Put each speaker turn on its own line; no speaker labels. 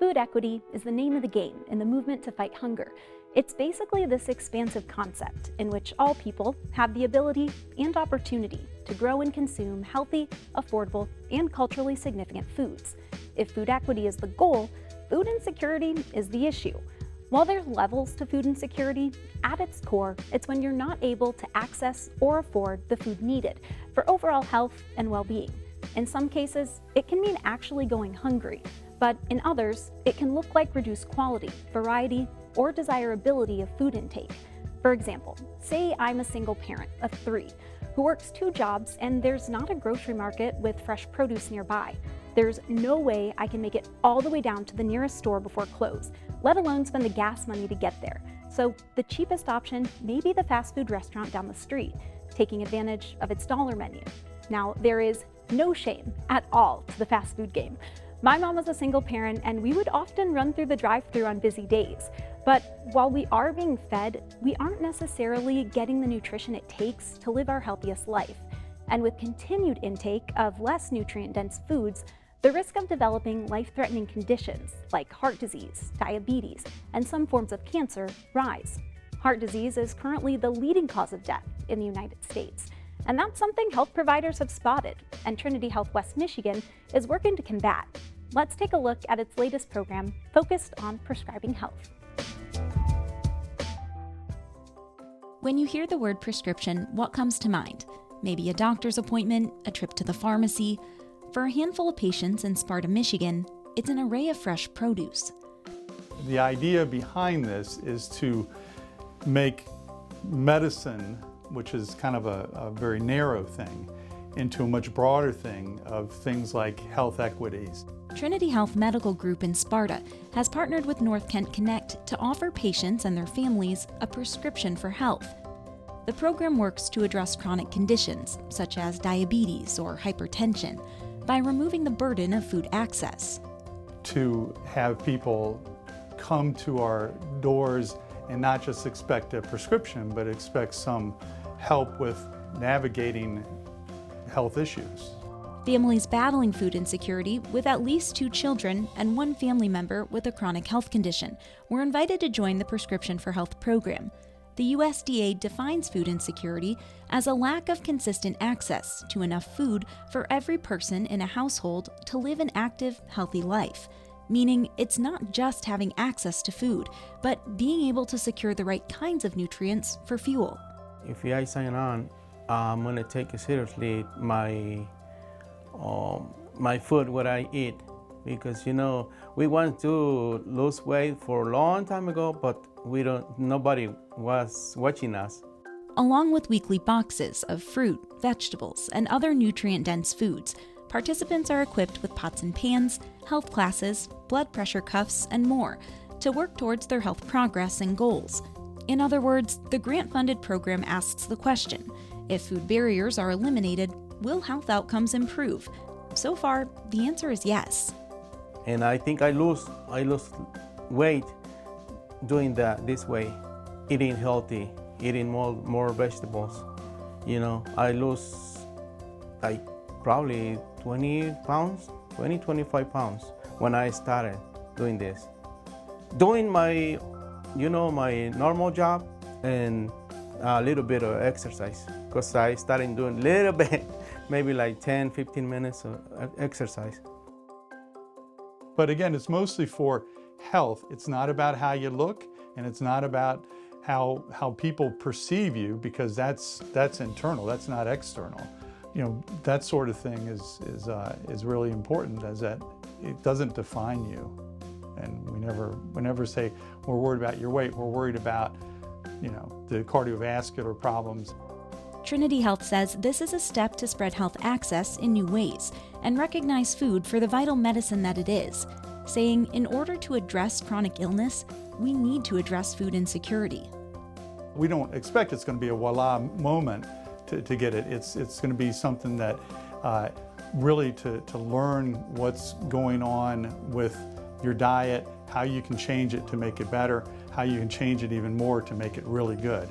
Food equity is the name of the game in the movement to fight hunger. It's basically this expansive concept in which all people have the ability and opportunity to grow and consume healthy, affordable, and culturally significant foods. If food equity is the goal, food insecurity is the issue. While there's levels to food insecurity, at its core, it's when you're not able to access or afford the food needed for overall health and well-being. In some cases, it can mean actually going hungry, but in others, it can look like reduced quality, variety, or desirability of food intake. For example, say I'm a single parent of 3 who works 2 jobs and there's not a grocery market with fresh produce nearby. There's no way I can make it all the way down to the nearest store before close, let alone spend the gas money to get there. So the cheapest option may be the fast food restaurant down the street, taking advantage of its dollar menu. Now, there is no shame at all to the fast food game. My mom was a single parent and we would often run through the drive-thru on busy days. But while we are being fed, we aren't necessarily getting the nutrition it takes to live our healthiest life. And with continued intake of less nutrient-dense foods, the risk of developing life-threatening conditions like heart disease, diabetes, and some forms of cancer rise. Heart disease is currently the leading cause of death in the United States. And that's something health providers have spotted, and Trinity Health West Michigan is working to combat. Let's take a look at its latest program focused on prescribing health.
When you hear the word prescription, what comes to mind? Maybe a doctor's appointment, a trip to the pharmacy. For a handful of patients in Sparta, Michigan, it's an array of fresh produce.
The idea behind this is to make medicine, which is kind of a very narrow thing, into a much broader thing of things like health equities.
Trinity Health Medical Group in Sparta has partnered with North Kent Connect to offer patients and their families a prescription for health. The program works to address chronic conditions, such as diabetes or hypertension, by removing the burden of food access.
To have people come to our doors and not just expect a prescription, but expect some help with navigating health issues.
Families battling food insecurity with at least 2 children and 1 family member with a chronic health condition were invited to join the Prescription for Health program. The USDA defines food insecurity as a lack of consistent access to enough food for every person in a household to live an active, healthy life. Meaning it's not just having access to food, but being able to secure the right kinds of nutrients for fuel.
If I sign on, I'm gonna take seriously my food, what I eat, because we want to lose weight for a long time ago, but nobody was watching us.
Along with weekly boxes of fruit, vegetables, and other nutrient-dense foods, participants are equipped with pots and pans, health classes, blood pressure cuffs, and more to work towards their health progress and goals. In other words, the grant-funded program asks the question, if food barriers are eliminated, will health outcomes improve? So far, the answer is yes.
And I think I lose weight doing that this way, eating healthy, eating more vegetables. I lose like probably 20 pounds, 25 pounds when I started doing this. Doing my normal job and a little bit of exercise, because I started doing a little bit, maybe like 10-15 minutes of exercise.
But again, it's mostly for health. It's not about how you look, and it's not about how people perceive you, because that's internal, that's not external. That sort of thing is really important, as that it doesn't define you. And we never say we're worried about your weight, we're worried about the cardiovascular problems.
Trinity Health says this is a step to spread health access in new ways and recognize food for the vital medicine that it is, saying in order to address chronic illness, we need to address food insecurity.
We don't expect it's going to be a voila moment to get it. It's going to be something that really to learn what's going on with your diet, how you can change it to make it better, how you can change it even more to make it really good.